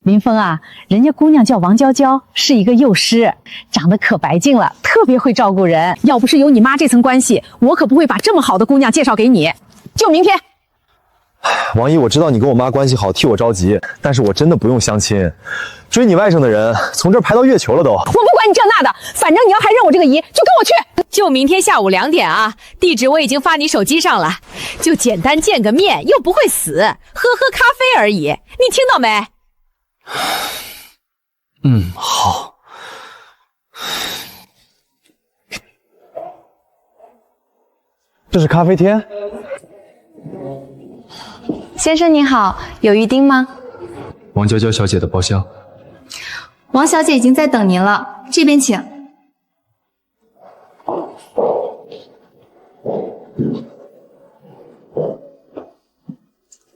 林峰啊，人家姑娘叫王娇娇，是一个幼师，长得可白净了，特别会照顾人。要不是有你妈这层关系，我可不会把这么好的姑娘介绍给你。就明天。王姨，我知道你跟我妈关系好，替我着急，但是我真的不用相亲。追你外甥的人从这儿排到月球了都。我不管你这那的，反正你要还认我这个姨，就跟我去。就明天下午2点啊，地址我已经发你手机上了。就简单见个面，又不会死，喝咖啡而已。你听到没？好。这是咖啡厅。先生您好，有预定吗？王娇娇小姐的包厢。王小姐已经在等您了，这边请。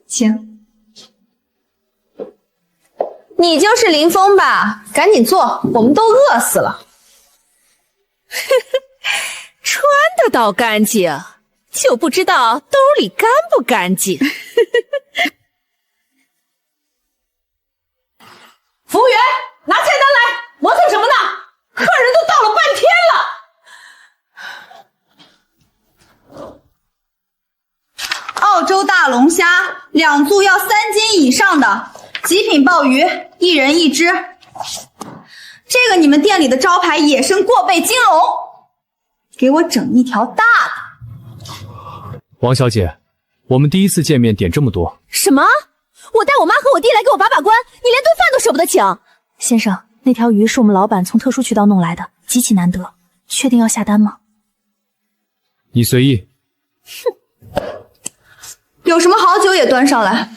请。你就是林峰吧？赶紧坐，我们都饿死了。穿得倒干净，就不知道兜里干不干净。服务员，拿菜单来！磨蹭什么呢？客人都到了半天了。澳洲大龙虾2组要3斤以上的，极品鲍鱼1人1只。这个你们店里的招牌野生过背金龙，给我整一条大的。王小姐，我们第一次见面点这么多。什么？我带我妈和我弟来给我把关，你连顿饭都舍不得请？先生，那条鱼是我们老板从特殊渠道弄来的，极其难得，确定要下单吗？你随意。哼，有什么好酒也端上来。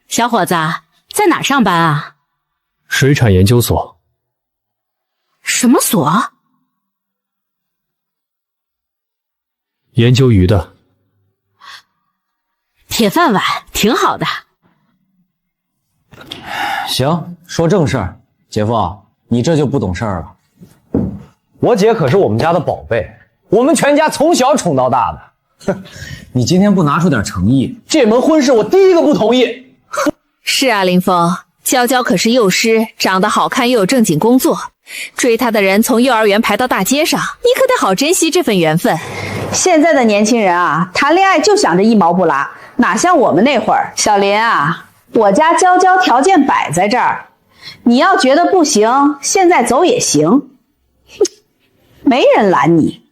小伙子，在哪上班啊？水产研究所。什么所？研究鱼的。铁饭碗，挺好的。行，说正事儿。姐夫，你这就不懂事儿了。我姐可是我们家的宝贝，我们全家从小宠到大的。哼，你今天不拿出点诚意，这门婚事我第一个不同意。是啊，林峰，娇娇可是幼师，长得好看又有正经工作，追她的人从幼儿园排到大街上，你可得好珍惜这份缘分。现在的年轻人啊，谈恋爱就想着一毛不拉，哪像我们那会儿。小林啊，我家娇娇条件摆在这儿，你要觉得不行，现在走也行，哼，没人拦你。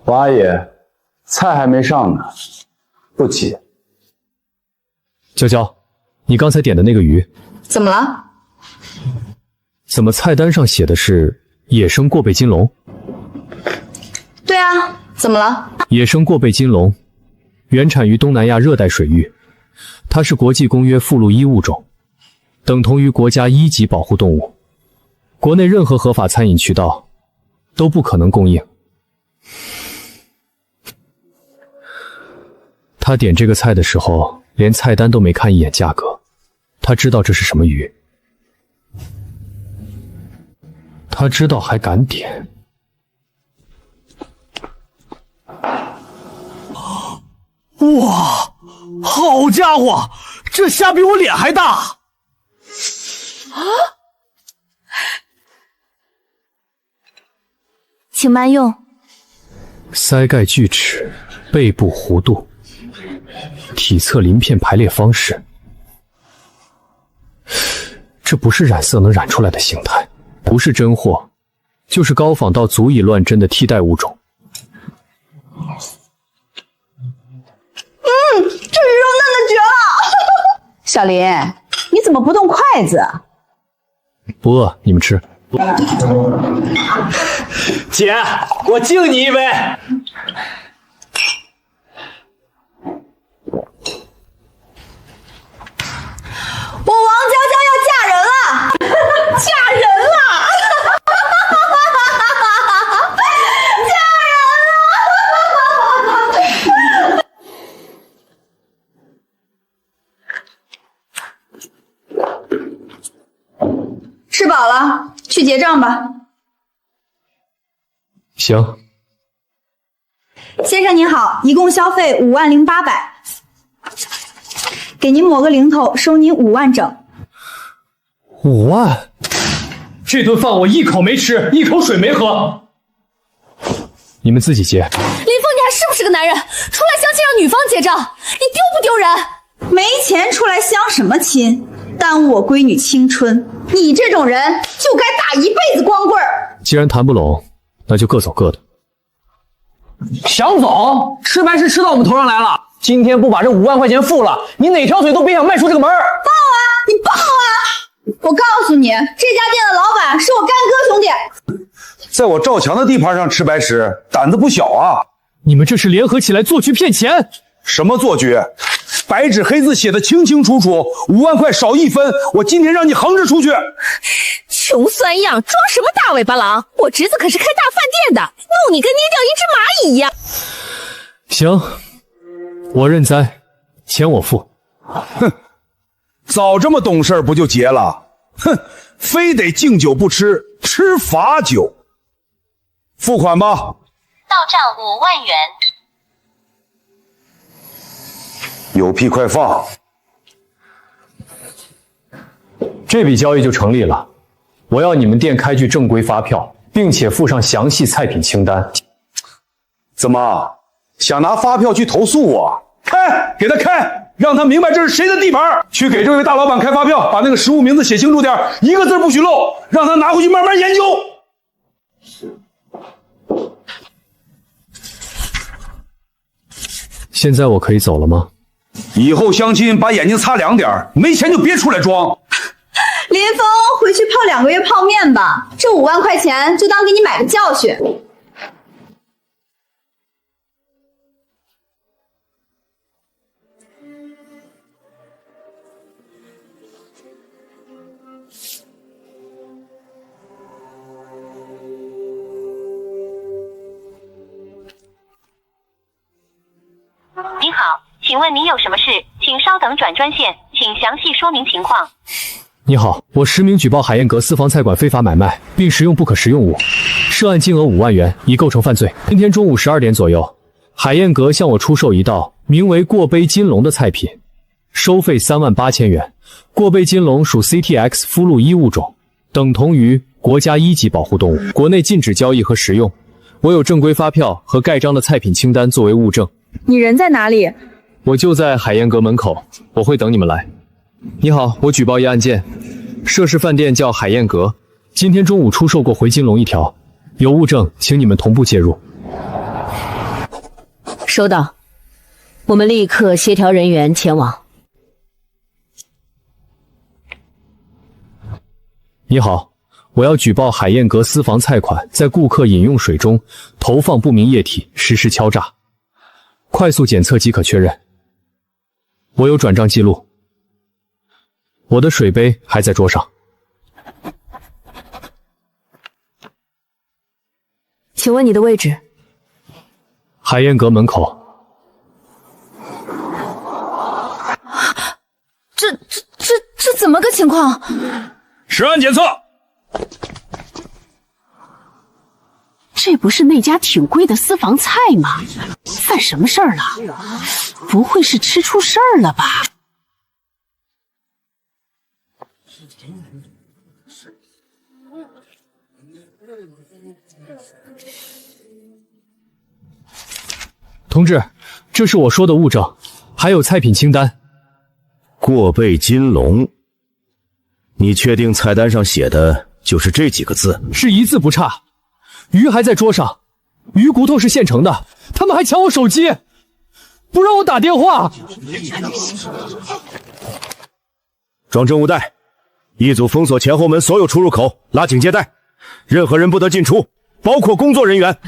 王阿姨，菜还没上呢，不急。娇娇，你刚才点的那个鱼，怎么了？怎么菜单上写的是野生过背金龙？对啊，怎么了？野生过背金龙原产于东南亚热带水域，它是国际公约附录1物种，等同于国家1级保护动物，国内任何合法餐饮渠道都不可能供应。他点这个菜的时候，连菜单都没看一眼价格，他知道这是什么鱼，他知道还敢点。哇，好家伙，这虾比我脸还大！啊！请慢用。腮盖锯齿，背部弧度，体侧鳞片排列方式，这不是染色能染出来的形态，不是真货，就是高仿到足以乱真的替代物种。这鱼肉嫩的绝了！小林，你怎么不动筷子？不饿，你们吃。姐，我敬你一杯。我王娇娇要嫁人了，嫁人了，嫁人了！吃饱了，去结账吧。行。先生您好，一共消费50800，给您抹个零头，收您5万整。5万？这顿饭我一口没吃，一口水没喝。你们自己结。林峰，你还是不是个男人？出来相亲让女方结账，你丢不丢人？没钱出来相什么亲？耽误我闺女青春，你这种人就该打一辈子光棍儿。既然谈不拢，那就各走各的。想走？吃白食吃到我们头上来了！今天不把这5万块钱付了，你哪条腿都别想迈出这个门儿！报啊！你报啊！我告诉你，这家店的老板是我干哥兄弟。在我赵强的地盘上吃白食，胆子不小啊！你们这是联合起来做局骗钱？什么做局？白纸黑字写的清清楚楚，5万块少1分，我今天让你横着出去！穷酸样，装什么大尾巴狼？我侄子可是开大饭店的，弄你跟捏掉一只蚂蚁一样。行，我认栽，钱我付。哼，早这么懂事不就结了？哼，非得敬酒不吃，吃罚酒。付款吧。到账5万元。有屁快放！这笔交易就成立了。我要你们店开具正规发票，并且附上详细菜品清单。怎么想拿发票去投诉我？开，给他开，让他明白这是谁的地盘。去给这位大老板开发票，把那个食物名字写清楚点，一个字不许漏，让他拿回去慢慢研究。现在我可以走了吗？以后相亲把眼睛擦亮点，没钱就别出来装。林峰，回去泡2个月泡面吧，这5万块钱就当给你买个教训。您好，请问您有什么事？请稍等转专线，请详细说明情况。你好，我实名举报海燕阁私房菜馆非法买卖，并食用不可食用物，涉案金额5万元，已构成犯罪。今天中午12点左右，海燕阁向我出售一道名为过杯金龙的菜品，收费3万8千元。过杯金龙属 CTX 附录1物种，等同于国家1级保护动物，国内禁止交易和食用。我有正规发票和盖章的菜品清单作为物证。你人在哪里？我就在海燕阁门口，我会等你们来。你好，我举报一案件，涉事饭店叫海燕阁，今天中午出售过回金龙1条，有物证，请你们同步介入。收到，我们立刻协调人员前往。你好，我要举报海燕阁私房菜款在顾客饮用水中投放不明液体，实施敲诈，快速检测即可确认。我有转账记录，我的水杯还在桌上。请问你的位置？海燕阁门口。这怎么个情况？实案检测。这不是那家挺贵的私房菜吗？犯什么事儿了？不会是吃出事儿了吧？同志，这是我说的物证，还有菜品清单。过贝金龙，你确定菜单上写的就是这几个字？是一字不差。鱼还在桌上，鱼骨头是现成的，他们还抢我手机，不让我打电话。装证物带，一组封锁前后门所有出入口，拉警戒带，任何人不得进出，包括工作人员。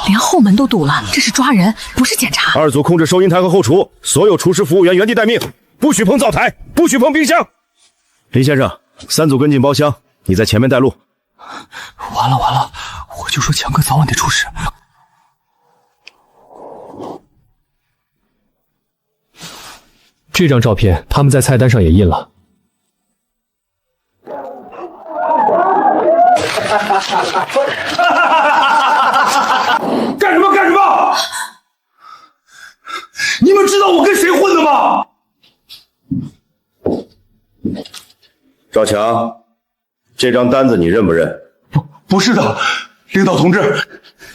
连后门都堵了，这是抓人，不是检查。2组控制收银台和后厨，所有厨师服务员原地待命，不许碰灶台，不许碰冰箱。林先生，3组跟进包厢，你在前面带路。完了，我就说强哥早晚得出事。这张照片他们在菜单上也印了。干什么？知道我跟谁混的吗？赵强，这张单子你认不认？不是的，领导同志，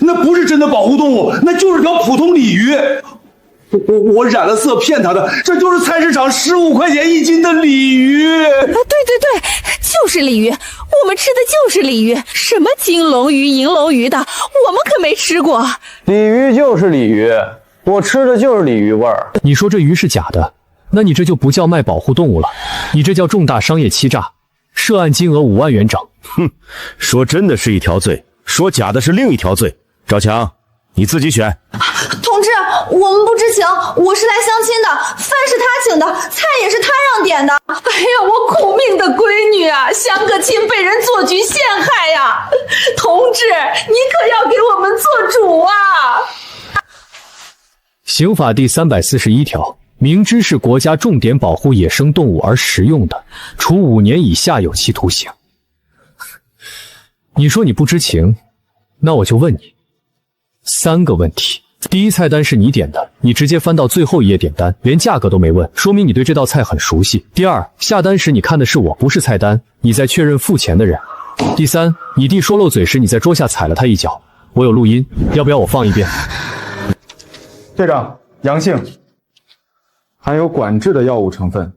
那不是真的保护动物，那就是条普通鲤鱼。我染了色骗他的，这就是菜市场15块钱1斤的鲤鱼。对，就是鲤鱼，我们吃的就是鲤鱼，什么金龙鱼、银龙鱼的，我们可没吃过。鲤鱼就是鲤鱼，我吃的就是鲤鱼味儿。你说这鱼是假的，那你这就不叫卖保护动物了，你这叫重大商业欺诈，涉案金额5万元整。哼，说真的是一条罪，说假的是另一条罪。赵强，你自己选。同志，我们不知情，我是来相亲的，饭是他请的，菜也是他让点的。哎呀，我苦命的闺女啊，相个亲被人做局陷害呀！同志，你可要给我们做主啊！刑法第341条，明知是国家重点保护野生动物而食用的，处5年以下有期徒刑。你说你不知情，那我就问你3个问题。第一，菜单是你点的，你直接翻到最后一页点单，连价格都没问，说明你对这道菜很熟悉。第二，下单时你看的是我，不是菜单，你在确认付钱的人。第三，你弟说漏嘴时你在桌下踩了他一脚，我有录音，要不要我放一遍？队长，阳性，含有管制的药物成分。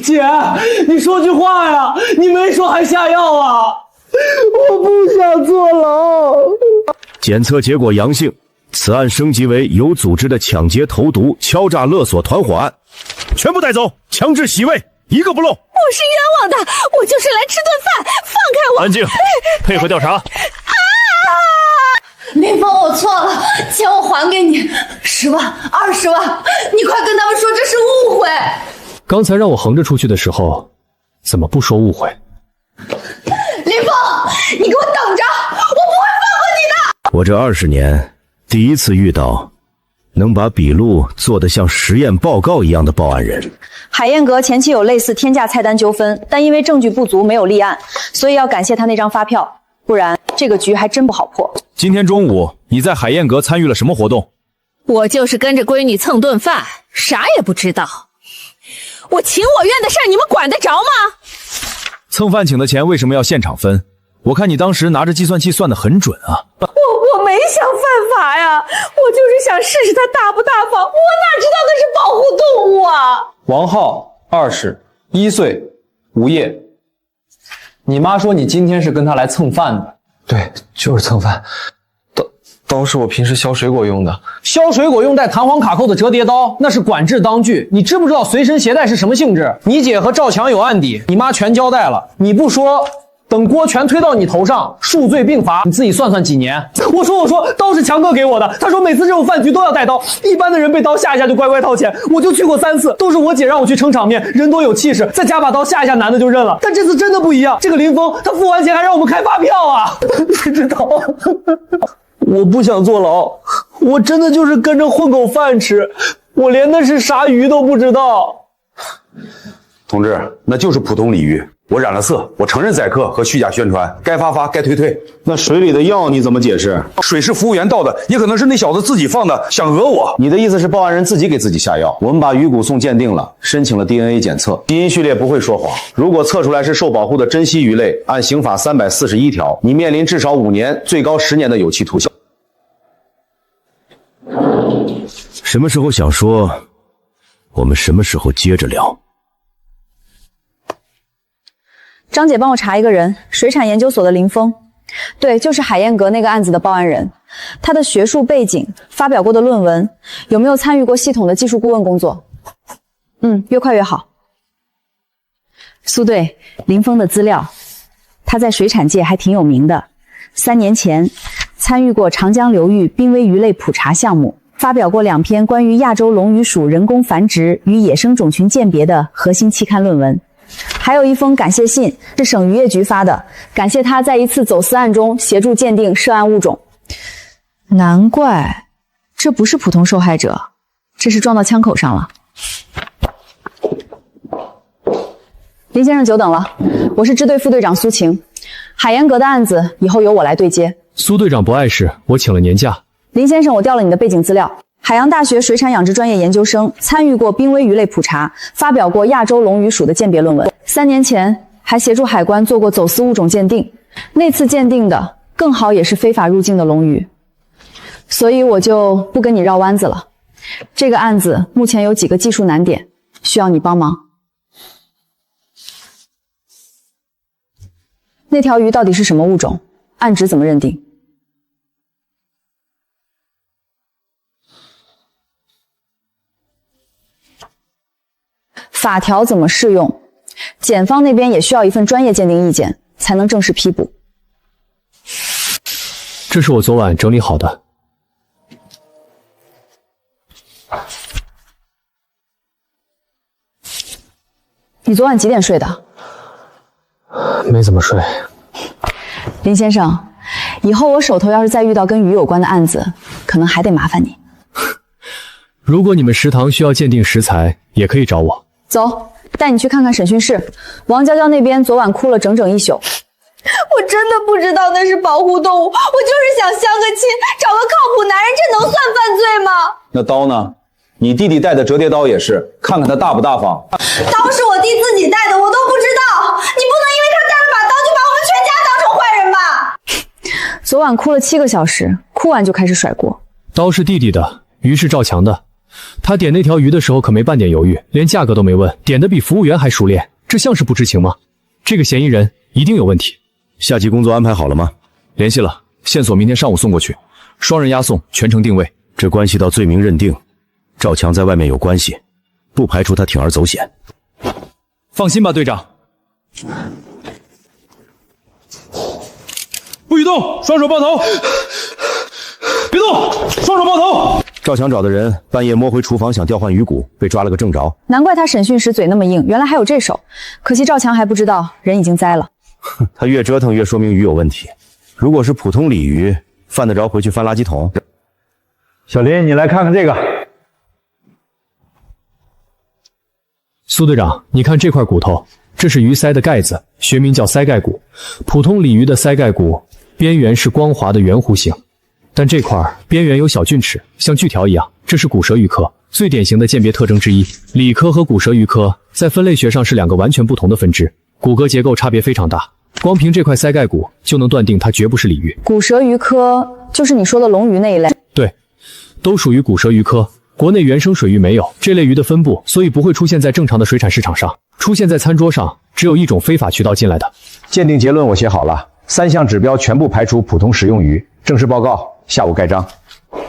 姐，你说句话呀！你没说还下药啊！我不想坐牢。检测结果阳性，此案升级为有组织的抢劫、投毒、敲诈勒索团伙案，全部带走，强制洗胃，一个不漏。我是冤枉的，我就是来吃顿饭，放开我！安静，配合调查。林峰，我错了，钱我还给你，10万、20万，你快跟他们说这是误会。刚才让我横着出去的时候，怎么不说误会？林峰，你给我等着，我不会放过你的！我这20年第一次遇到能把笔录做得像实验报告一样的报案人。海燕阁前期有类似天价菜单纠纷，但因为证据不足没有立案，所以要感谢他那张发票，不然这个局还真不好破。今天中午你在海燕阁参与了什么活动？我就是跟着闺女蹭顿饭，啥也不知道。我情我愿的事儿你们管得着吗？蹭饭请的钱为什么要现场分？我看你当时拿着计算器算得很准啊。我没想犯法呀，我就是想试试他大不大方，我哪知道那是保护动物啊！王浩21岁，无业。你妈说你今天是跟她来蹭饭的。对，就是蹭饭。刀是我平时削水果用的。削水果用带弹簧卡扣的折叠刀，那是管制刀具。你知不知道随身携带是什么性质？你姐和赵强有案底，你妈全交代了。你不说，等锅全推到你头上，数罪并罚，你自己算算几年？我说，刀是强哥给我的。他说每次这种饭局都要带刀，一般的人被刀吓一下就乖乖掏钱。我就去过3次，都是我姐让我去撑场面，人多有气势，再加把刀吓一下男的就认了。但这次真的不一样，这个林峰他付完钱还让我们开发票啊！你知道我不想坐牢，我真的就是跟着混口饭吃，我连那是啥鱼都不知道。同志，那就是普通鲤鱼，我染了色，我承认宰客和虚假宣传，该罚，该推。那水里的药你怎么解释？水是服务员倒的，也可能是那小子自己放的，想讹我。你的意思是报案人自己给自己下药？我们把鱼骨送鉴定了，申请了 DNA 检测，基因序列不会说谎。如果测出来是受保护的珍稀鱼类，按刑法341条，你面临至少5年，最高10年的有期徒刑。什么时候想说，我们什么时候接着聊。张姐帮我查一个人，水产研究所的林峰，对，就是海燕阁那个案子的报案人。他的学术背景、发表过的论文，有没有参与过系统的技术顾问工作？越快越好。苏队，林峰的资料，他在水产界还挺有名的。3年前参与过长江流域濒危鱼类普查项目，发表过2篇关于亚洲龙鱼属人工繁殖与野生种群鉴别的核心期刊论文。还有一封感谢信是省渔业局发的，感谢他在一次走私案中协助鉴定涉案物种。难怪这不是普通受害者，这是撞到枪口上了。林先生久等了，我是支队副队长苏晴，海燕阁的案子以后由我来对接。苏队长不碍事，我请了年假，林先生，我调了你的背景资料。海洋大学水产养殖专业研究生，参与过濒危鱼类普查，发表过亚洲龙鱼属的鉴别论文。3年前还协助海关做过走私物种鉴定，那次鉴定的更好也是非法入境的龙鱼。所以我就不跟你绕弯子了。这个案子目前有几个技术难点，需要你帮忙。那条鱼到底是什么物种？案值怎么认定？法条怎么适用？检方那边也需要一份专业鉴定意见，才能正式批捕。这是我昨晚整理好的。你昨晚几点睡的？没怎么睡。林先生，以后我手头要是再遇到跟鱼有关的案子，可能还得麻烦你。如果你们食堂需要鉴定食材，也可以找我。走，带你去看看审讯室。王娇娇那边昨晚哭了整整1宿。我真的不知道那是保护动物，我就是想相个亲，找个靠谱男人，这能算犯罪吗？那刀呢？你弟弟带的折叠刀也是，看看他大不大方。刀是我弟自己带的，我都不知道。你不能因为他带了把刀就把我们全家当成坏人吧？昨晚哭了7个小时，哭完就开始甩锅。刀是弟弟的，鱼是赵强的。他点那条鱼的时候可没半点犹豫，连价格都没问，点的比服务员还熟练，这像是不知情吗？这个嫌疑人一定有问题。下级工作安排好了吗？联系了，线索明天上午送过去，双人押送，全程定位。这关系到罪名认定，赵强在外面有关系，不排除他铤而走险。放心吧，队长。不许动，双手抱头，别动，双手抱头。赵强找的人半夜摸回厨房想调换鱼骨，被抓了个正着。难怪他审讯时嘴那么硬，原来还有这手。可惜赵强还不知道人已经栽了。他越折腾越说明鱼有问题。如果是普通鲤鱼，犯得着回去翻垃圾桶？小林，你来看看这个。苏队长，你看这块骨头，这是鱼鳃的盖子，学名叫鳃盖骨。普通鲤鱼的鳃盖骨边缘是光滑的圆弧形，但这块边缘有小锯齿，像锯条一样，这是骨舌鱼科最典型的鉴别特征之一。鲤科和骨舌鱼科在分类学上是2个完全不同的分支，骨骼结构差别非常大，光凭这块鳃盖骨就能断定它绝不是鲤鱼。骨舌鱼科就是你说的龙鱼那一类？对，都属于骨舌鱼科。国内原生水域没有这类鱼的分布，所以不会出现在正常的水产市场上，出现在餐桌上只有一种非法渠道进来的。鉴定结论我写好了，3项指标全部排除普通食用鱼。正式报告下午盖章。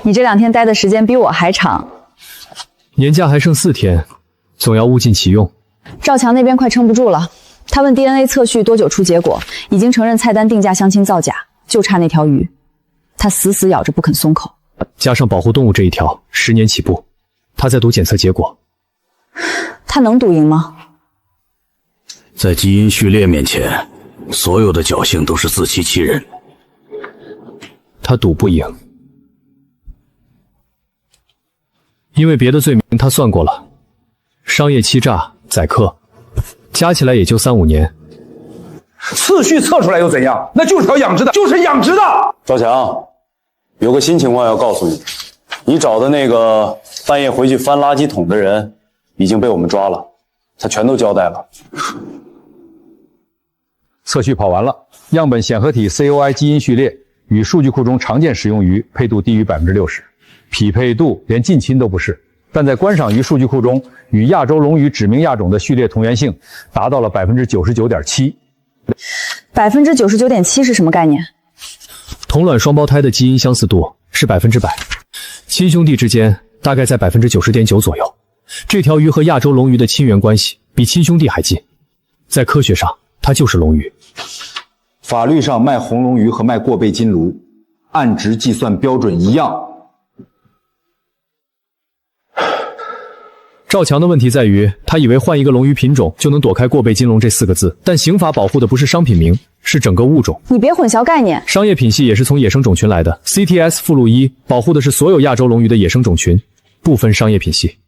你这2天待的时间比我还长。年假还剩4天，总要物尽其用。赵强那边快撑不住了，他问 DNA 测序多久出结果，已经承认菜单定价相亲造假，就差那条鱼，他死死咬着不肯松口。加上保护动物这一条，10年起步。他在赌检测结果，他能赌赢吗？在基因序列面前，所有的侥幸都是自欺欺人。他赌不赢，因为别的罪名他算过了，商业欺诈、宰客，加起来也就3、5年。次序测出来又怎样？那就是条养殖的，就是养殖的。赵强，有个新情况要告诉你，你找的那个半夜回去翻垃圾桶的人已经被我们抓了，他全都交代了。测序跑完了，样本显合体 COI 基因序列与数据库中常见食用鱼配度低于 60%， 匹配度连近亲都不是，但在观赏鱼数据库中与亚洲龙鱼指明亚种的序列同源性达到了 99.7%。99.7%是什么概念？同卵双胞胎的基因相似度是100%，亲兄弟之间大概在 90.9% 左右。这条鱼和亚洲龙鱼的亲缘关系比亲兄弟还近，在科学上它就是龙鱼。法律上卖红龙鱼和卖过倍金鲈，按值计算标准一样。赵强的问题在于，他以为换一个龙鱼品种就能躲开过倍金龙这4个字，但刑法保护的不是商品名，是整个物种。你别混淆概念，商业品系也是从野生种群来的 ，CTS 附录1保护的是所有亚洲龙鱼的野生种群，不分商业品系。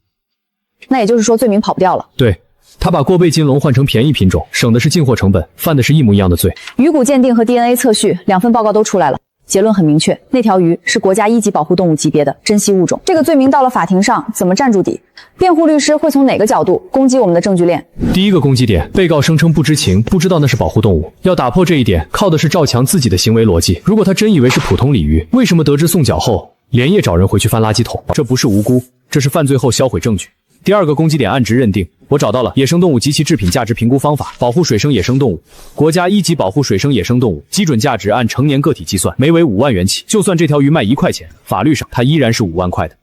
那也就是说罪名跑不掉了。对，他把过倍金龙换成便宜品种，省的是进货成本，犯的是一模一样的罪。鱼骨鉴定和 DNA 测序2份报告都出来了，结论很明确，那条鱼是国家1级保护动物级别的珍稀物种。这个罪名到了法庭上怎么站住底？辩护律师会从哪个角度攻击我们的证据链？第一个攻击点，被告声称不知情，不知道那是保护动物。要打破这一点，靠的是赵强自己的行为逻辑。如果他真以为是普通鲤鱼，为什么得知送缴后连夜找人回去翻垃圾桶？这不是无辜，这是犯罪后销毁证据。第二个攻击点，案值认定，我找到了野生动物及其制品价值评估方法，保护水生野生动物，国家1级保护水生野生动物，基准价值按成年个体计算，每尾5万元起。就算这条鱼卖1块钱，法律上它依然是5万块的。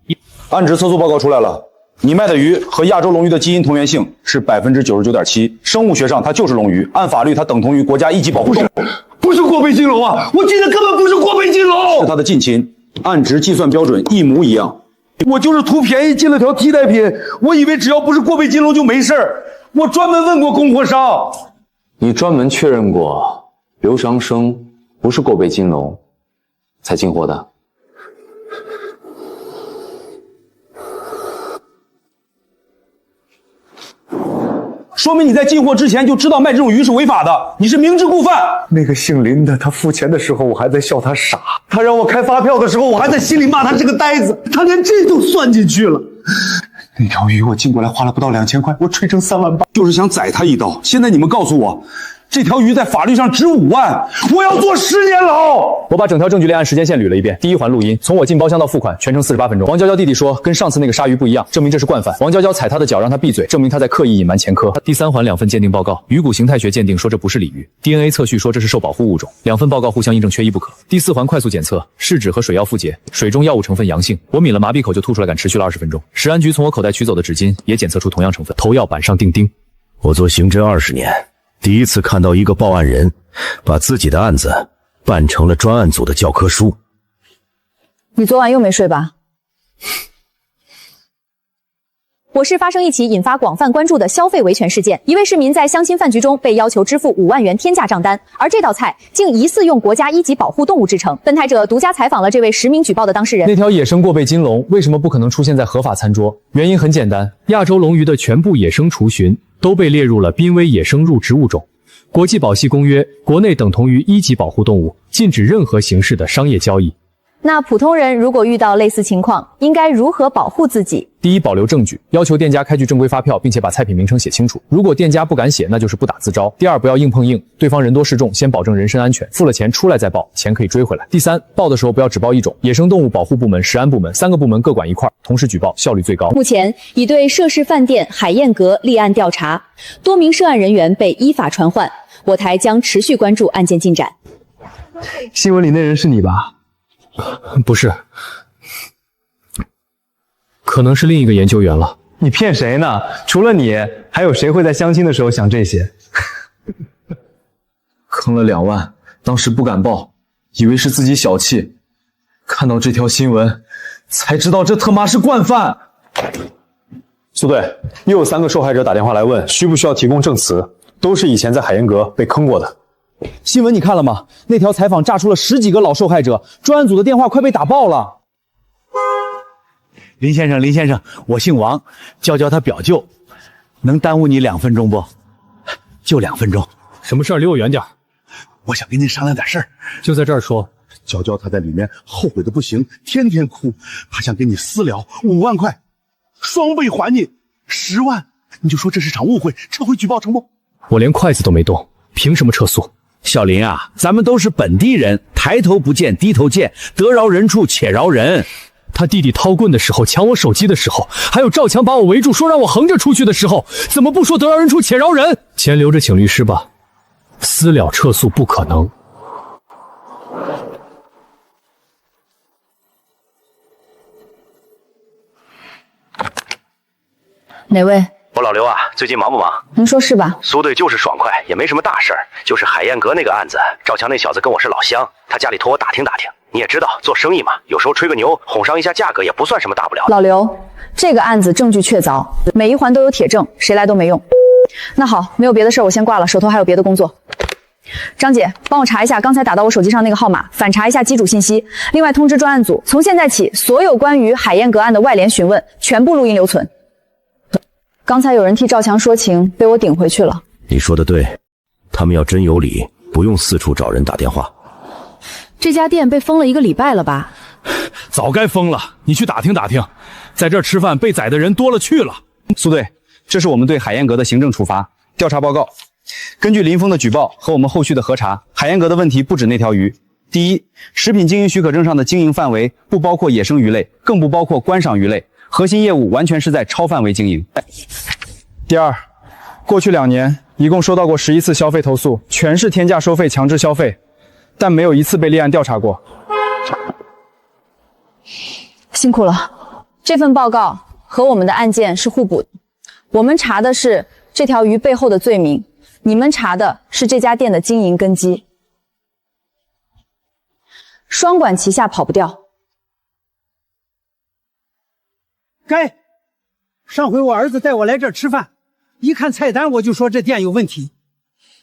案值测速报告出来了，你卖的鱼和亚洲龙鱼的基因同源性是99.7%，生物学上它就是龙鱼，按法律它等同于国家1级保护动物。不是过背金龙啊！我记得根本不是过背金龙，是它的近亲，按值计算标准一模一样。我就是图便宜进了条替代品，我以为只要不是过背金龙就没事儿。我专门问过供货商，你专门确认过刘长生不是过背金龙才进货的？说明你在进货之前就知道卖这种鱼是违法的，你是明知故犯。那个姓林的，他付钱的时候我还在笑他傻，他让我开发票的时候我还在心里骂他是个呆子，他连这都算进去了。那条鱼我进过来花了不到2000块，我吹成3万8，就是想宰他一刀。现在你们告诉我，这条鱼在法律上值5万，我要坐10年牢。我把整条证据链按时间线捋了一遍。第一环录音，从我进包厢到付款，全程48分钟。王娇娇弟弟说跟上次那个鲨鱼不一样，证明这是惯犯。王娇娇踩他的脚让他闭嘴，证明他在刻意隐瞒前科。第三环2份鉴定报告，鱼骨形态学鉴定说这不是鲤鱼 ，DNA 测序说这是受保护物种，2份报告互相印证缺一不可。第4环快速检测，试纸和水药复结，水中药物成分阳性，我抿了麻痹口就吐出来，赶持续了20分钟。食安局从我口袋取走的纸巾也检测出同样成分，投药板上钉钉。我做刑侦20年。第一次看到一个报案人把自己的案子办成了专案组的教科书。你昨晚又没睡吧？我市发生一起引发广泛关注的消费维权事件，一位市民在相亲饭局中被要求支付5万元天价账单，而这道菜竟疑似用国家1级保护动物制成。本台者独家采访了这位实名举报的当事人。那条野生过背金龙为什么不可能出现在合法餐桌？原因很简单，亚洲龙鱼的全部野生雏群都被列入了濒危野生入植物种。国际保系公约，国内等同于1级保护动物，禁止任何形式的商业交易。那普通人如果遇到类似情况，应该如何保护自己？第一，保留证据，要求店家开具正规发票，并且把菜品名称写清楚。如果店家不敢写，那就是不打自招。第二，不要硬碰硬，对方人多势众，先保证人身安全，付了钱出来再报，钱可以追回来。第三，报的时候不要只报一种，野生动物保护部门、食安部门3个部门各管一块，同时举报，效率最高。目前已对涉事饭店海燕阁立案调查，多名涉案人员被依法传唤。我台将持续关注案件进展。新闻里那人是你吧？不是，可能是另一个研究员了。你骗谁呢？除了你，还有谁会在相亲的时候想这些？坑了2万，当时不敢报，以为是自己小气，看到这条新闻，才知道这他妈是惯犯。苏队，又有3个受害者打电话来问，需不需要提供证词，都是以前在海燕阁被坑过的。新闻你看了吗？那条采访炸出了10几个老受害者，专案组的电话快被打爆了。林先生，我姓王，娇娇她表舅，能耽误你2分钟不？就2分钟。什么事儿？离我远点。我想跟您商量点事儿。就在这儿说。娇娇她在里面后悔的不行，天天哭，她想跟你私聊5万块，双倍还你10万，你就说这是场误会，撤回举报成不？我连筷子都没动，凭什么撤诉？小林啊，咱们都是本地人，抬头不见低头见，得饶人处且饶人。他弟弟掏棍的时候，抢我手机的时候，还有赵强把我围住说让我横着出去的时候，怎么不说得饶人处且饶人？钱留着请律师吧，私了撤诉不可能。哪位？我老刘啊，最近忙不忙？您说是吧？苏队就是爽快，也没什么大事儿，就是海燕阁那个案子，赵强那小子跟我是老乡，他家里托我打听打听。你也知道，做生意嘛，有时候吹个牛，哄上一下价格也不算什么大不了。老刘，这个案子证据确凿，每一环都有铁证，谁来都没用。那好，没有别的事儿，我先挂了，手头还有别的工作。张姐，帮我查一下刚才打到我手机上那个号码，反查一下机主信息，另外通知专案组，从现在起，所有关于海燕阁案的外联询问全部录音留存。刚才有人替赵强说情，被我顶回去了。你说的对，他们要真有理，不用四处找人打电话。这家店被封了1个礼拜了吧？早该封了，你去打听打听。在这儿吃饭被宰的人多了去了。苏队，这是我们对海燕阁的行政处罚调查报告。根据林峰的举报和我们后续的核查，海燕阁的问题不止那条鱼。第一，食品经营许可证上的经营范围不包括野生鱼类，更不包括观赏鱼类，核心业务完全是在超范围经营。第二，过去2年一共收到过11次消费投诉，全是天价收费、强制消费，但没有一次被立案调查过。辛苦了，这份报告和我们的案件是互补的。我们查的是这条鱼背后的罪名，你们查的是这家店的经营根基。双管齐下，跑不掉。该，上回我儿子带我来这儿吃饭，一看菜单我就说这店有问题。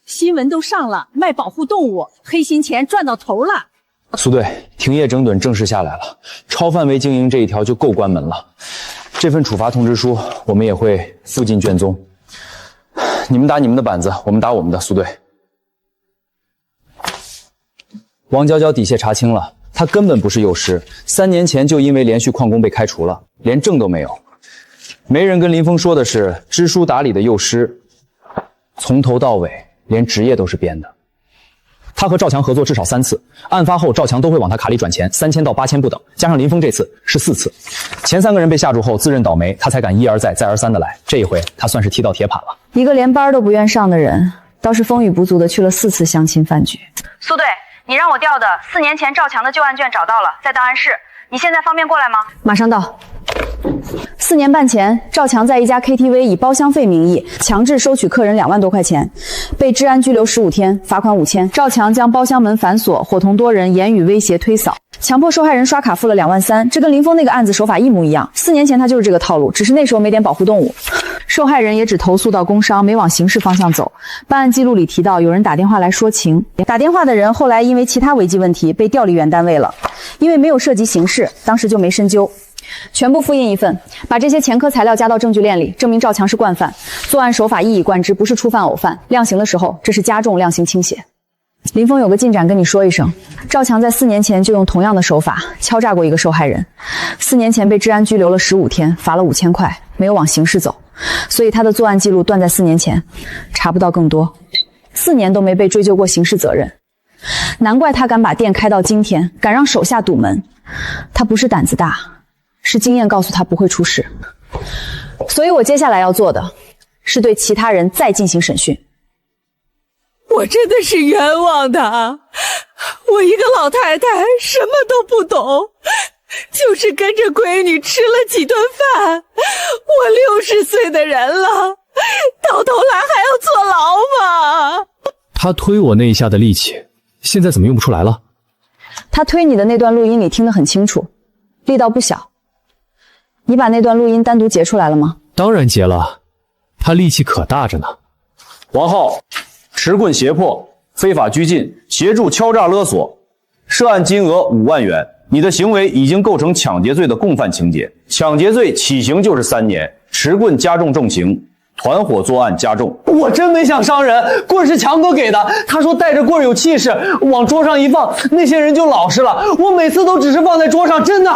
新闻都上了，卖保护动物，黑心钱赚到头了。苏队，停业整顿正式下来了，超范围经营这一条就够关门了。这份处罚通知书我们也会附进卷宗。你们打你们的板子，我们打我们的。苏队，王娇娇底线查清了，她根本不是幼师，3年前就因为连续旷工被开除了，连证都没有。没人跟林峰说的是，知书达理的幼师，从头到尾连职业都是编的。他和赵强合作至少3次，案发后赵强都会往他卡里转钱，3000到8000不等，加上林峰这次是4次。前3个人被吓住后自认倒霉，他才敢一而再再而三的来，这一回他算是踢到铁板了。一个连班都不愿上的人，倒是风雨不足的去了4次相亲饭局。苏队，你让我调的4年前赵强的旧案卷找到了，在档案室，你现在方便过来吗？马上到。4年半前，赵强在一家 KTV 以包厢费名义强制收取客人2万多块钱，被治安拘留15天，罚款5000。赵强将包厢门反锁，伙同多人言语威胁推扫，强迫受害人刷卡付了2万3，这跟林峰那个案子手法一模一样。4年前他就是这个套路，只是那时候没点保护动物。受害人也只投诉到工伤，没往刑事方向走。办案记录里提到有人打电话来说情，打电话的人后来因为其他违纪问题被调离原单位了，因为没有涉及刑事，当时就没深究。全部复印一份，把这些前科材料加到证据链里，证明赵强是惯犯，作案手法一以贯之，不是初犯偶犯。量刑的时候，这是加重量刑倾斜。林峰有个进展跟你说一声，赵强在4年前就用同样的手法敲诈过一个受害人，4年前被治安拘留了15天，罚了5000块，没有往刑事走，所以他的作案记录断在4年前，查不到更多，4年都没被追究过刑事责任。难怪他敢把店开到今天，敢让手下堵门，他不是胆子大，是经验告诉他不会出事。所以我接下来要做的是对其他人再进行审讯。我真的是冤枉的，我一个老太太什么都不懂，就是跟着闺女吃了几顿饭，我60岁的人了，到头来还要坐牢吗？他推我那一下的力气，现在怎么用不出来了？他推你的那段录音里听得很清楚，力道不小。你把那段录音单独截出来了吗？当然截了，他力气可大着呢。王浩，持棍胁迫、非法拘禁、协助敲诈勒索，涉案金额5万元。你的行为已经构成抢劫罪的共犯情节，抢劫罪起刑就是3年，持棍加重重刑，团伙作案加重。我真没想伤人，棍是强哥给的，他说带着棍有气势，往桌上一放，那些人就老实了。我每次都只是放在桌上，真的。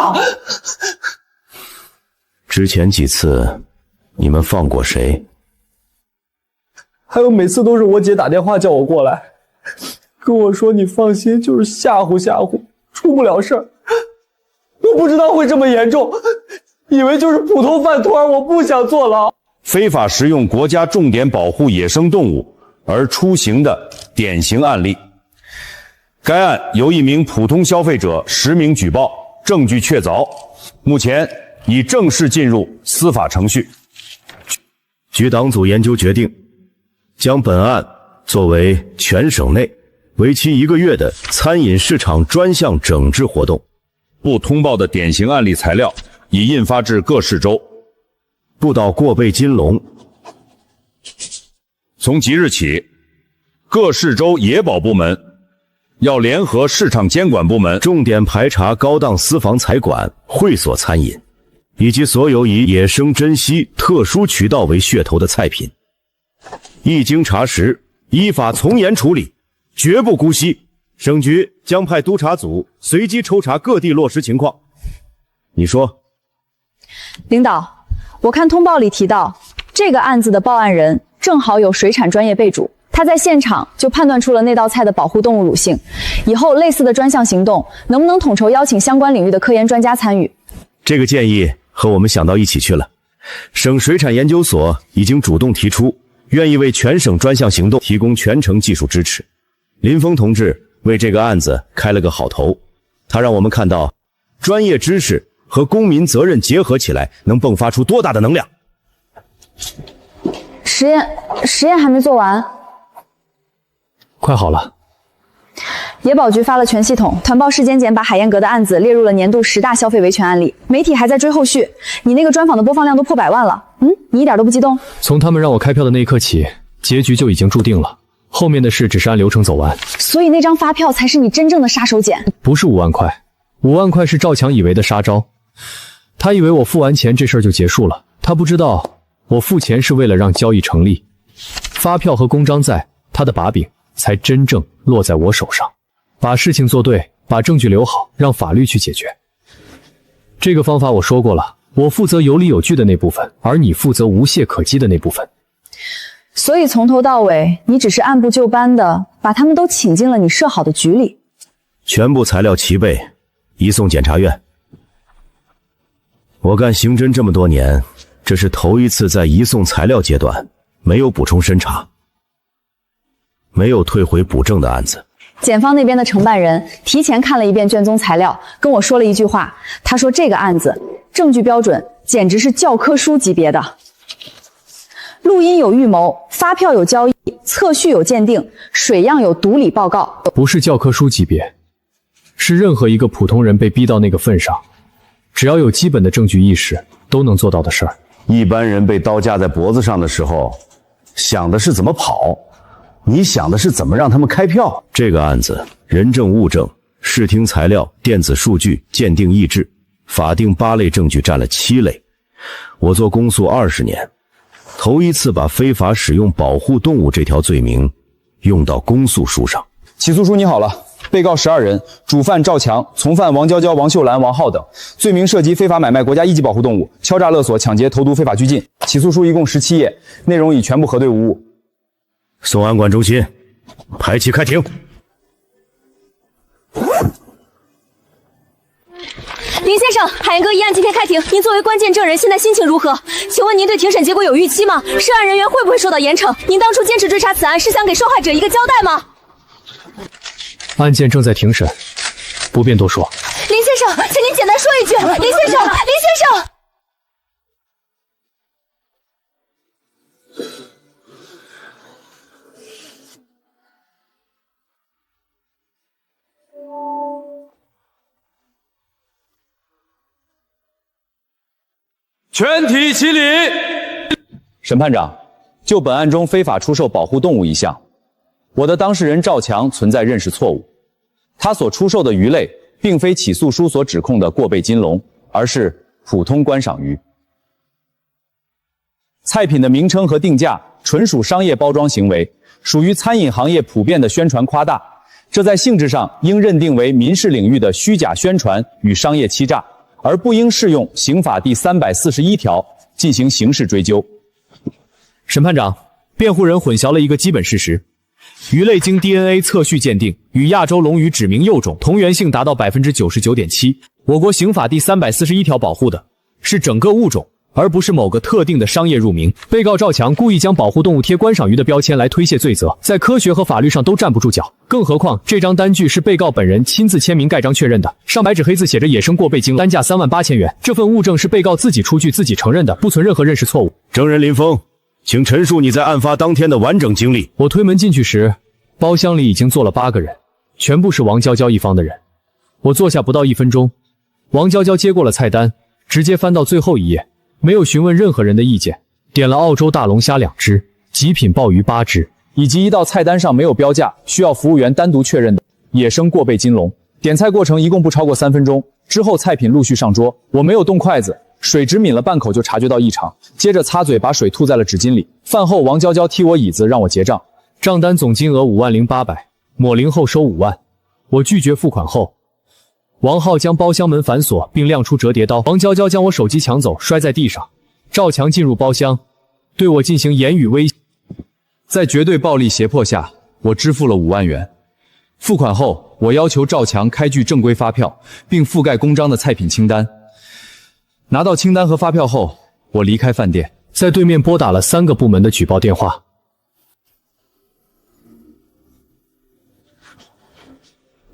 之前几次你们放过谁？还有每次都是我姐打电话叫我过来，跟我说你放心，就是吓唬吓唬，出不了事儿。我不知道会这么严重，以为就是普通饭团，我不想坐牢。非法食用国家重点保护野生动物而出刑的典型案例。该案由一名普通消费者实名举报，证据确凿，目前已正式进入司法程序。据党组研究决定，将本案作为全省内为期1个月的餐饮市场专项整治活动。不通报的典型案例材料已印发至各市州。不捣过背金龙。从即日起，各市州野保部门要联合市场监管部门，重点排查高档私房菜馆、会所餐饮，以及所有以野生珍稀、特殊渠道为噱头的菜品。一经查实，依法从严处理，绝不姑息，省局将派督查组随机抽查各地落实情况。你说，领导，我看通报里提到，这个案子的报案人正好有水产专业备注，他在现场就判断出了那道菜的保护动物乳性。以后类似的专项行动，能不能统筹邀请相关领域的科研专家参与？这个建议和我们想到一起去了。省水产研究所已经主动提出，愿意为全省专项行动提供全程技术支持。林峰同志为这个案子开了个好头，他让我们看到专业知识和公民责任结合起来能迸发出多大的能量。实验还没做完，快好了。野保局发了全系统团报市监检，把海燕阁的案子列入了年度10大消费维权案例，媒体还在追后续。你那个专访的播放量都破100万了，你一点都不激动？从他们让我开票的那一刻起，结局就已经注定了，后面的事只是按流程走完。所以那张发票才是你真正的杀手锏。不是5万块，5万块是赵强以为的杀招，他以为我付完钱这事儿就结束了，他不知道我付钱是为了让交易成立，发票和公章在，他的把柄才真正落在我手上。把事情做对，把证据留好，让法律去解决。这个方法我说过了，我负责有理有据的那部分，而你负责无懈可击的那部分。所以从头到尾，你只是按部就班的把他们都请进了你设好的局里。全部材料齐备，移送检察院。我干刑侦这么多年，这是头一次在移送材料阶段没有补充审查，没有退回补正的案子。检方那边的承办人提前看了一遍卷宗材料，跟我说了一句话，他说这个案子证据标准简直是教科书级别的，录音有预谋，发票有交易，测序有鉴定，水样有毒理报告。不是教科书级别，是任何一个普通人被逼到那个份上，只要有基本的证据意识都能做到的事儿。一般人被刀架在脖子上的时候，想的是怎么跑，你想的是怎么让他们开票。这个案子人证物证、视听材料、电子数据、鉴定意志，法定8类证据占了7类。我做公诉20年，头一次把非法使用保护动物这条罪名用到公诉书上。起诉书拟好了，被告12人，主犯赵强，从犯王娇娇、王秀兰、王浩等，罪名涉及非法买卖国家1级保护动物、敲诈勒索、抢劫、投毒、非法拘禁。起诉书一共17页，内容已全部核对无误。送安管中心，排期开庭。林先生，海燕阁一案今天开庭，您作为关键证人，现在心情如何？请问您对庭审结果有预期吗？涉案人员会不会受到严惩？您当初坚持追查此案，是想给受害者一个交代吗？案件正在庭审，不便多说。林先生，请您简单说一句。林先生，林先生。全体起立。审判长，就本案中非法出售保护动物一项，我的当事人赵强存在认识错误，他所出售的鱼类并非起诉书所指控的过贝金龙，而是普通观赏鱼。菜品的名称和定价纯属商业包装行为，属于餐饮行业普遍的宣传夸大，这在性质上应认定为民事领域的虚假宣传与商业欺诈，而不应适用刑法第341条进行刑事追究。审判长，辩护人混淆了一个基本事实，鱼类经 DNA 测序鉴定，与亚洲龙鱼指明幼种同源性达到 99.7%。我国刑法第341条保护的是整个物种，而不是某个特定的商业入名。被告赵强故意将保护动物贴观赏鱼的标签来推卸罪责，在科学和法律上都站不住脚。更何况这张单据是被告本人亲自签名盖章确认的，上白纸黑字写着野生过贝鲸，单价38000元。这份物证是被告自己出具自己承认的，不存任何认识错误。证人林峰，请陈述你在案发当天的完整经历。我推门进去时，包厢里已经坐了8个人，全部是王娇娇一方的人。我坐下不到1分钟，王娇娇接过了菜单，直接翻到最后一页，没有询问任何人的意见，点了澳洲大龙虾2只，极品鲍鱼8只，以及一道菜单上没有标价，需要服务员单独确认的野生过贝金龙。点菜过程一共不超过3分钟，之后菜品陆续上桌，我没有动筷子，水只抿了半口就察觉到异常，接着擦嘴把水吐在了纸巾里。饭后王娇娇踢我椅子让我结账，账单总金额50800，抹零后收5万。我拒绝付款后，王浩将包厢门反锁，并亮出折叠刀。王娇娇将我手机抢走，摔在地上。赵强进入包厢，对我进行言语威胁。在绝对暴力胁迫下，我支付了5万元。付款后，我要求赵强开具正规发票，并覆盖公章的菜品清单。拿到清单和发票后，我离开饭店，在对面拨打了3个部门的举报电话。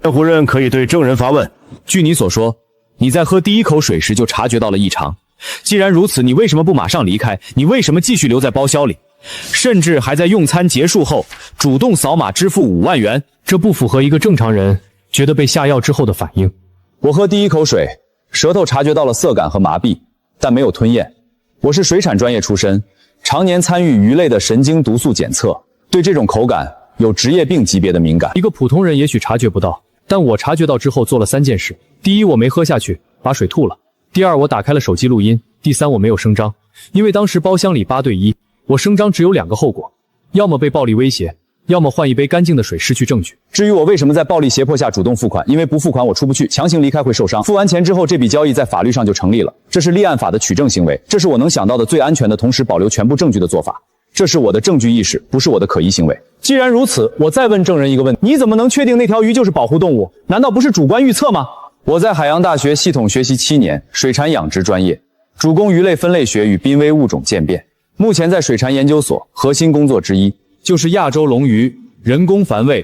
辩护人可以对证人发问。据你所说，你在喝第一口水时就察觉到了异常。既然如此，你为什么不马上离开？你为什么继续留在包厢里？甚至还在用餐结束后主动扫码支付5万元？这不符合一个正常人觉得被下药之后的反应。我喝第一口水，舌头察觉到了涩感和麻痹，但没有吞咽。我是水产专业出身，常年参与鱼类的神经毒素检测，对这种口感有职业病级别的敏感。一个普通人也许察觉不到，但我察觉到之后做了3件事：第一，我没喝下去，把水吐了；第二，我打开了手机录音；第三，我没有声张，因为当时包厢里8对1，我声张只有2个后果：要么被暴力威胁，要么换一杯干净的水，失去证据。至于我为什么在暴力胁迫下主动付款，因为不付款我出不去，强行离开会受伤。付完钱之后，这笔交易在法律上就成立了，这是立案法的取证行为，这是我能想到的最安全的，同时保留全部证据的做法。这是我的证据意识，不是我的可疑行为。既然如此，我再问证人一个问题：你怎么能确定那条鱼就是保护动物？难道不是主观预测吗？我在海洋大学系统学习7年，水产养殖专业，主攻鱼类分类学与濒危物种鉴别。目前在水产研究所，核心工作之一就是亚洲龙鱼人工繁喂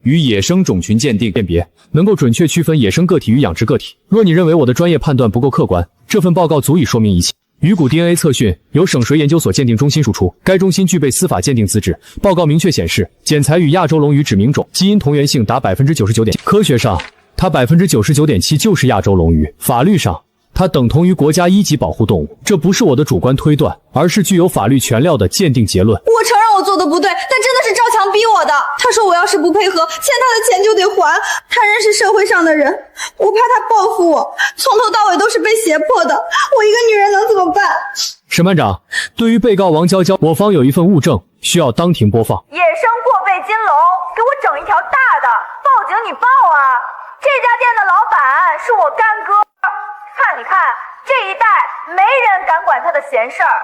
与野生种群鉴定辨别，能够准确区分野生个体与养殖个体。若你认为我的专业判断不够客观，这份报告足以说明一切。鱼骨 DNA 测讯由省水研究所鉴定中心输出，该中心具备司法鉴定资质。报告明确显示，检材与亚洲龙鱼指明种基因同源性达 99.7%， 科学上它 99.7% 就是亚洲龙鱼，法律上它等同于国家1级保护动物。这不是我的主观推断，而是具有法律权料的鉴定结论。我承认我做的不对，但真的是赵强逼我的。他说我要是不配合，欠他的钱就得还。他认识社会上的人，我怕他报复我，从头到尾都是被胁迫的。我一个女人能怎么办？审判长，对于被告王娇娇，我方有一份物证需要当庭播放。野生过背金龙，给我整一条大的，报警你报啊！这家店的老板是我干哥，看你看这一带没人敢管他的闲事儿。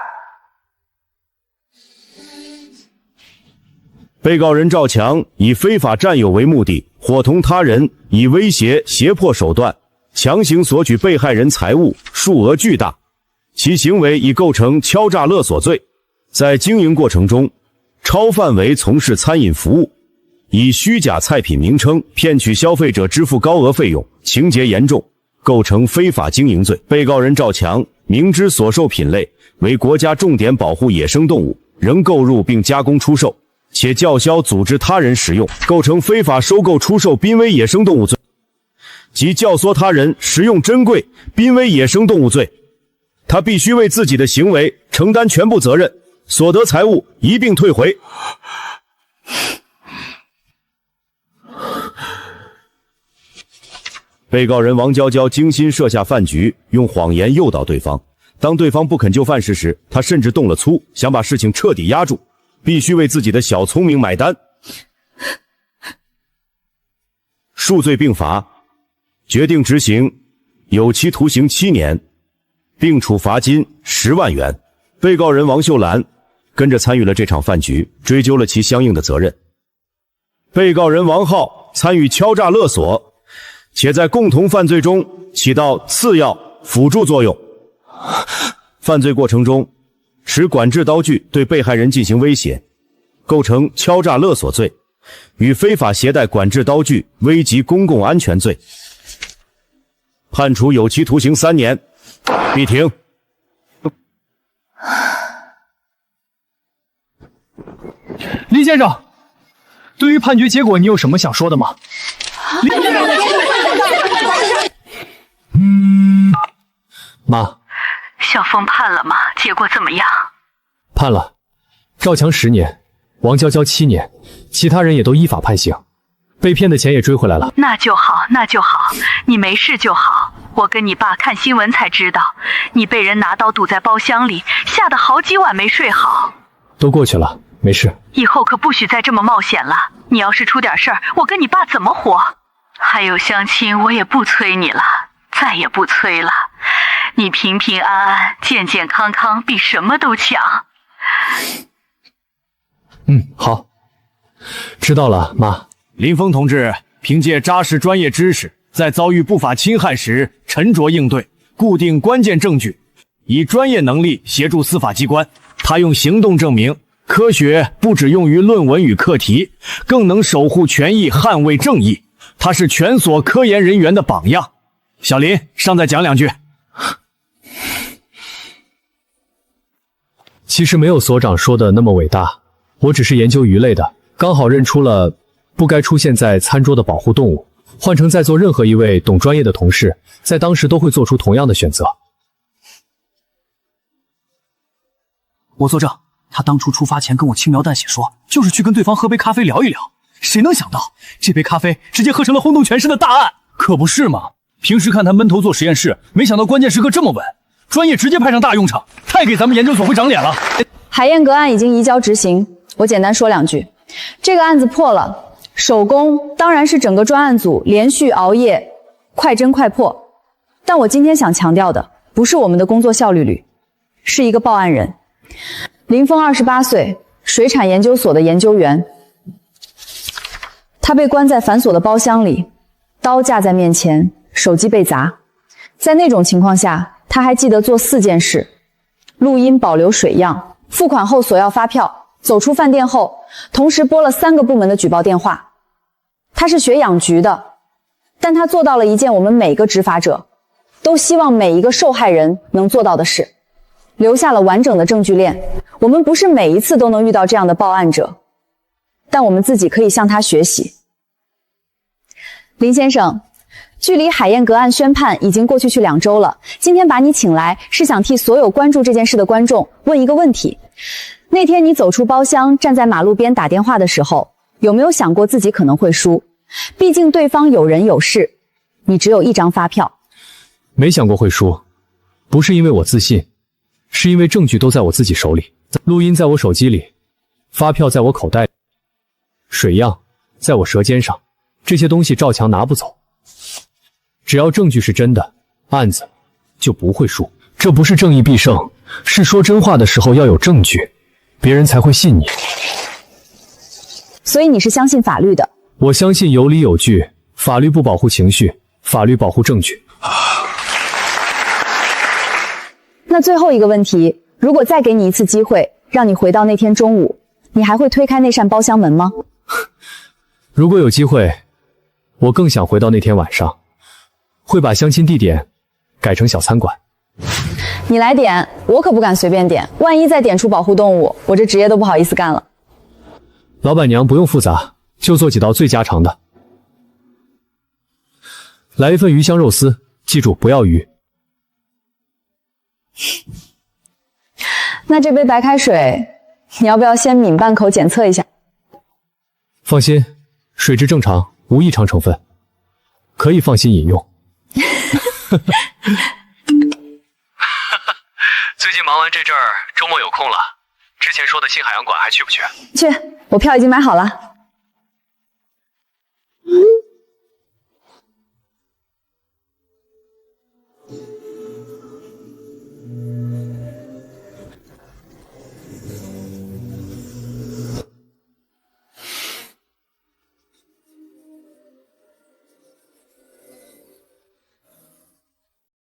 被告人赵强以非法占有为目的，伙同他人以威胁、胁迫手段强行索取被害人财物，数额巨大，其行为已构成敲诈勒索罪。在经营过程中，超范围从事餐饮服务，以虚假菜品名称骗取消费者支付高额费用，情节严重，构成非法经营罪。被告人赵强明知所售品类为国家重点保护野生动物，仍购入并加工出售，且叫嚣组织他人食用，构成非法收购出售濒危野生动物罪及教唆他人食用珍贵濒危野生动物罪。他必须为自己的行为承担全部责任，所得财物一并退回。被告人王娇娇精心设下饭局，用谎言诱导对方。当对方不肯就范时，他甚至动了粗，想把事情彻底压住，必须为自己的小聪明买单。数罪并罚，决定执行有期徒刑7年，并处罚金10万元。被告人王秀兰跟着参与了这场饭局，追究了其相应的责任。被告人王浩参与敲诈勒索，且在共同犯罪中起到次要辅助作用。犯罪过程中持管制刀具对被害人进行威胁，构成敲诈勒索罪与非法携带管制刀具危及公共安全罪，判处有期徒刑3年，闭庭。李先生，对于判决结果你有什么想说的吗？妈，小峰判了吗？结果怎么样？判了，赵强10年，王娇娇7年，其他人也都依法判刑，被骗的钱也追回来了。那就好，那就好，你没事就好。我跟你爸看新闻才知道，你被人拿刀堵在包厢里，吓得好几晚没睡好。都过去了，没事。以后可不许再这么冒险了，你要是出点事儿，我跟你爸怎么活？还有相亲，我也不催你了，再也不催了。你平平安安、健健康康，比什么都强。好，知道了，妈。林峰同志凭借扎实专业知识，在遭遇不法侵害时沉着应对，固定关键证据，以专业能力协助司法机关。他用行动证明，科学不只用于论文与课题，更能守护权益、捍卫正义。他是全所科研人员的榜样。小林，上再讲两句。其实没有所长说的那么伟大，我只是研究鱼类的，刚好认出了不该出现在餐桌的保护动物。换成在座任何一位懂专业的同事，在当时都会做出同样的选择。我作证，他当初出发前跟我轻描淡写说，就是去跟对方喝杯咖啡聊一聊。谁能想到，这杯咖啡直接喝成了轰动全市的大案？可不是嘛！平时看他闷头做实验室，没想到关键时刻这么稳，专业直接派上大用场，太给咱们研究所会长脸了。海燕阁案已经移交执行，我简单说两句。这个案子破了，首功当然是整个专案组连续熬夜，快侦快破。但我今天想强调的，不是我们的工作效率率，是一个报案人。林峰28岁，水产研究所的研究员。他被关在反锁的包厢里，刀架在面前，手机被砸。在那种情况下，他还记得做4件事：录音、保留水样、付款后索要发票、走出饭店后，同时拨了3个部门的举报电话。他是学养局的，但他做到了一件我们每个执法者都希望每一个受害人能做到的事，留下了完整的证据链。我们不是每一次都能遇到这样的报案者，但我们自己可以向他学习。林先生，距离海燕阁案宣判已经过去2周了，今天把你请来，是想替所有关注这件事的观众问一个问题：那天你走出包厢，站在马路边打电话的时候，有没有想过自己可能会输？毕竟对方有人有事，你只有1张发票。没想过会输，不是因为我自信，是因为证据都在我自己手里。录音在我手机里，发票在我口袋里，水样在我舌尖上，这些东西赵强拿不走。只要证据是真的，案子就不会输。这不是正义必胜，是说真话的时候要有证据，别人才会信你。所以你是相信法律的？我相信有理有据，法律不保护情绪，法律保护证据。那最后一个问题，如果再给你一次机会，让你回到那天中午，你还会推开那扇包厢门吗？如果有机会，我更想回到那天晚上，会把相亲地点改成小餐馆。你来点，我可不敢随便点，万一再点出保护动物，我这职业都不好意思干了。老板娘不用复杂，就做几道最家常的。来一份鱼香肉丝，记住不要鱼。那这杯白开水，你要不要先抿半口检测一下？放心，水质正常，无异常成分，可以放心饮用。最近忙完这阵儿，周末有空了，之前说的新海洋馆还去不去？去，我票已经买好了。